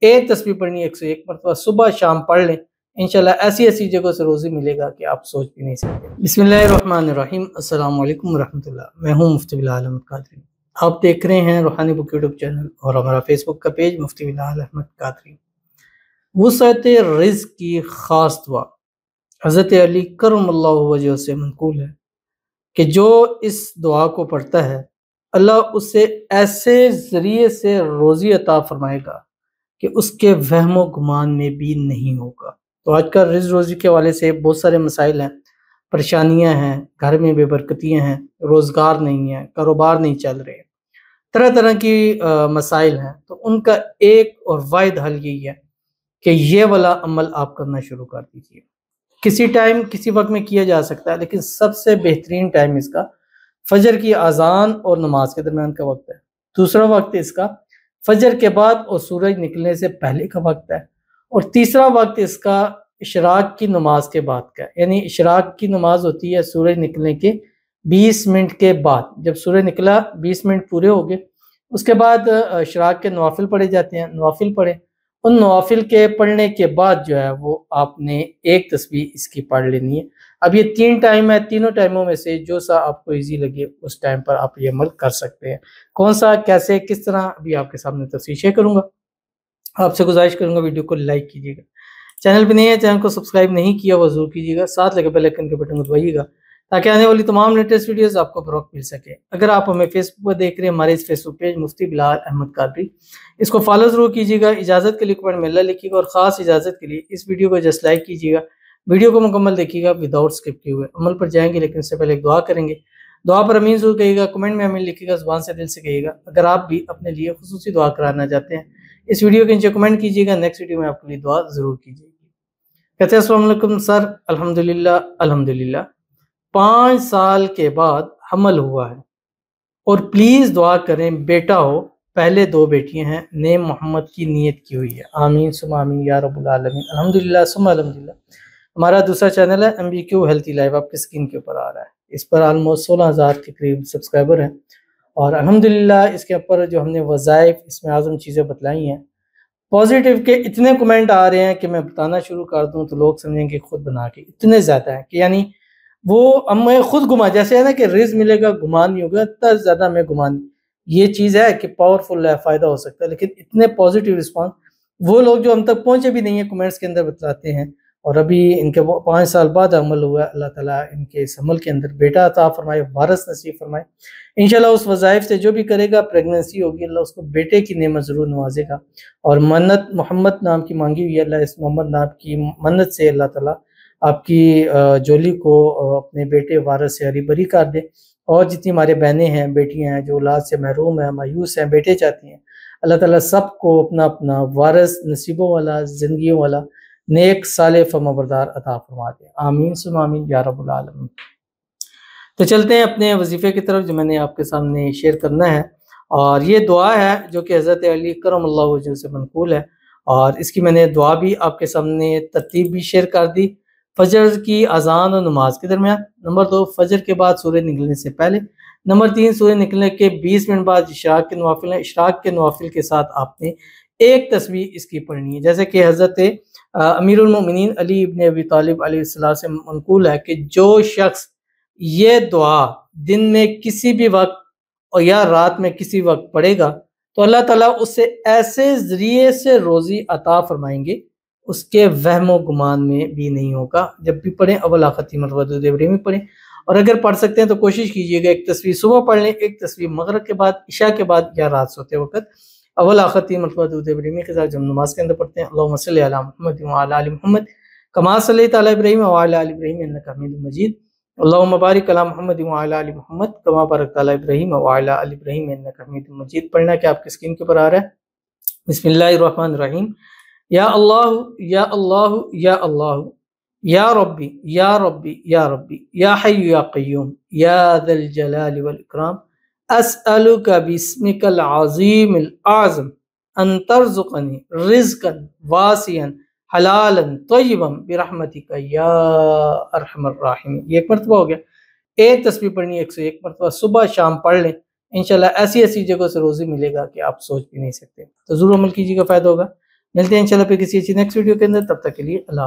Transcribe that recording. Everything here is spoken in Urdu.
ایک تسبیح پڑھنی ہے 101 مرتبہ، صبح شام پڑھ لیں، انشاءاللہ ایسی ایسی جگہوں سے روزی ملے گا کہ آپ سوچ بھی نہیں سکتے۔ بسم اللہ الرحمن الرحیم، السلام علیکم ورحمۃ اللہ، میں ہوں مفتی بلال احمد قادری۔ آپ دیکھ رہے ہیں روحانی بک یوٹیوب چینل اور ہمارا فیس بک کا پیج مفتی بلال احمد قادری۔ وسعت رزق کی خاص دعا حضرت علی کرم اللہ وجہ سے منقول ہے کہ جو اس دعا کو پڑھتا ہے اللہ اسے ایسے ذریعے سے روزی عطا فرمائے گا کہ اس کے وہم و گمان میں بھی نہیں ہوگا۔ تو آج کا رزق روزی کے حوالے سے بہت سارے مسائل ہیں، پریشانیاں ہیں، گھر میں بے برکتیاں ہیں، روزگار نہیں ہے، کاروبار نہیں چل رہے، طرح طرح کی مسائل ہیں۔ تو ان کا ایک اور واحد حل یہی ہے کہ یہ والا عمل آپ کرنا شروع کر دیجیے۔ کسی ٹائم کسی وقت میں کیا جا سکتا ہے، لیکن سب سے بہترین ٹائم اس کا فجر کی اذان اور نماز کے درمیان کا وقت ہے۔ دوسرا وقت اس کا فجر کے بعد اور سورج نکلنے سے پہلے کا وقت ہے، اور تیسرا وقت اس کا اشراق کی نماز کے بعد کا ہے۔ یعنی اشراق کی نماز ہوتی ہے سورج نکلنے کے 20 منٹ کے بعد، جب سورج نکلا 20 منٹ پورے ہو گئے، اس کے بعد اشراق کے نوافل پڑھے جاتے ہیں، نوافل پڑھے، ان نوافل کے پڑھنے کے بعد جو ہے وہ آپ نے ایک تسبیح اس کی پڑھ لینی ہے۔ اب یہ 3 ٹائم ہے، تینوں ٹائموں میں سے جو سا آپ کو ایزی لگے اس ٹائم پر آپ یہ عمل کر سکتے ہیں۔ کون سا، کیسے، کس طرح، ابھی آپ کے سامنے تفصیل شیئر کروں گا۔ آپ سے گزارش کروں گا ویڈیو کو لائک کیجیے گا، چینل پہ نہیں ہے چینل کو سبسکرائب نہیں کیا وہ ضرور کیجیے گا، ساتھ لگے بیل آئیکن کے بٹن کو دبائیے گا تاکہ آنے والی تمام لیٹسٹ ویڈیوز آپ کو بروقت مل سکے۔ اگر آپ ہمیں فیس بک پر دیکھ رہے ہیں، ہمارے اس فیس بک پیج مفتی بلال احمد قادری، اس کو فالو ضرور کیجیے گا، اجازت کے لیے کمنٹ میں اللہ لکھیے گا، اور خاص اجازت کے لیے اس ویڈیو کو جسٹ لائک کیجیے گا، ویڈیو کو مکمل دیکھیے گا وداؤٹ اسکپ کیے ہوئے۔ عمل پر جائیں گے لیکن اس سے پہلے ایک دعا کریں گے، دعا پر امین ضرور کہیے گا، کمنٹ میں امین لکھیے گا، زبان سے دل سے کہیے گا۔ اگر آپ بھی اپنے لیے خصوصی دعا کرانا چاہتے ہیں اس ویڈیو کے نیچے کمنٹ کیجیے گا، نیکسٹ ویڈیو میں آپ کے لیے دعا ضرور کیجیے گی۔ کہتے ہیں السلام علیکم سر، الحمدللہ الحمدللہ 5 سال کے بعد حمل ہوا ہے، اور پلیز دعا کریں بیٹا ہو، پہلے 2 بیٹیاں ہیں، نیم محمد کی نیت کی ہوئی ہے، آمین ثم آمین یا رب العالمین، الحمدللہ ثم الحمدللہ۔ ہمارا دوسرا چینل ہے MBQ ہیلتھی لائف، آپ کی اسکرین کے اوپر آ رہا ہے، اس پر آلموسٹ 16,000 کے قریب سبسکرائبر ہیں، اور الحمدللہ اس کے اوپر جو ہم نے وظائف اس میں اعظم چیزیں بتلائی ہیں، پازیٹیو کے اتنے کمنٹ آ رہے ہیں کہ میں بتانا شروع کر دوں تو لوگ سمجھیں کہ خود بنا کے، اتنے زیادہ ہیں کہ یعنی وہ ہمیں خود گمان، جیسے ہے نا کہ رزق ملے گا گمان نہیں ہوگا، اتنا زیادہ ہمیں گمان، یہ چیز ہے کہ پاورفل ہے، فائدہ ہو سکتا ہے، لیکن اتنے پازیٹیو رسپانس وہ لوگ جو ہم تک پہنچے بھی نہیں ہیں کمنٹس کے اندر بتلاتے ہیں، اور ابھی ان کے 5 سال بعد عمل ہوا ہے، اللہ تعالیٰ ان کے اس عمل کے اندر بیٹا عطا فرمائے، وارث نصیب فرمائے، انشاءاللہ اس وظائف سے جو بھی کرے گا، پریگننسی ہوگی اللہ اس کو بیٹے کی نعمت ضرور نوازے گا، اور منت محمد نام کی مانگی ہوئی ہے، اللہ اس محمد نام کی منت سے اللہ تعالیٰ آپ کی جولی کو اپنے بیٹے وارث سے ہری بری کر دے، اور جتنی ہمارے بہنیں ہیں، بیٹیاں ہیں جو اولاد سے محروم ہیں، مایوس ہیں، بیٹے چاہتی ہیں، اللہ تعالیٰ سب کو اپنا اپنا وارث نصیبوں والا، زندگیوں والا، نیک صالح فرمانبردار عطا فرما دے، آمین ثم آمین یا رب العالمین۔ تو چلتے ہیں اپنے وظیفے کی طرف جو میں نے آپ کے سامنے شیئر کرنا ہے، اور یہ دعا ہے جو کہ حضرت علی کرم اللہ وجہ سے منقول ہے، اور اس کی میں نے دعا بھی آپ کے سامنے ترتیب بھی شیئر کر دی۔ فجر کی اذان اور نماز کے درمیان، نمبر 2 فجر کے بعد سورج نکلنے سے پہلے، نمبر 3 سورج نکلنے کے 20 منٹ بعد اشراق کے نوافل ہیں، اشراق کے نوافل کے ساتھ آپ نے ایک تسبیح اس کی پڑھنی ہے، جیسے کہ حضرت امیر المومنین علی ابن ابی طالب علیہ السلام سے منقول ہے کہ جو شخص یہ دعا دن میں کسی بھی وقت اور یا رات میں کسی وقت پڑھے گا تو اللہ تعالیٰ اس سے ایسے ذریعے سے روزی عطا فرمائیں گے اس کے وہم و گمان میں بھی نہیں ہوگا۔ جب بھی پڑھیں اول آخر مرتبہ درود ابراہیمی پڑھیں، اور اگر پڑھ سکتے ہیں تو کوشش کیجیے گا ایک تسبیح صبح پڑھ لیں، ایک تسبیح مغرب کے بعد، عشاء کے بعد یا رات سوتے وقت اول آخر 3 مرتبہ درود ابراہیمی کے ساتھ جب نماز کے اندر پڑھتے ہیں، اللہم صلی علی محمد وعلی آل محمد کما صلیت علی ابراہیم وعلی آل ابراہیم انک حمید مجید، اللہم بارک علی محمد وعلی آل محمد کما بارکت علی ابراہیم وعلی آل ابراہیم انک حمید مجید۔ پڑھنا کہ آپ کی اسکرین کے اوپر آ رہا ہے۔ بسم اللہ الرحمن الرحیم، یا اللہ یا اللہ یا اللہ، یا ربی یا ربی یا ربی، یا حی یا قیوم، یا ذا الجلال والاکرام، اسألک باسمک العظیم الاعظم ان ترزقنی رزقا واسعا حلالا طیبا برحمتک یا ارحم الراحمین۔ یہ ایک مرتبہ ہو گیا، ایک تسبیح پڑھنی ہے 101 مرتبہ، صبح شام پڑھ لیں، انشاءاللہ ایسی ایسی جگہوں سے روزی ملے گا کہ آپ سوچ بھی نہیں سکتے۔ تو ضرور عمل کیجیے گا، فائدہ ہوگا۔ ملتے ہیں انشاءاللہ پھر کسی اچھی نیکسٹ ویڈیو کے اندر، تب تک کے لیے اللہ حافظ۔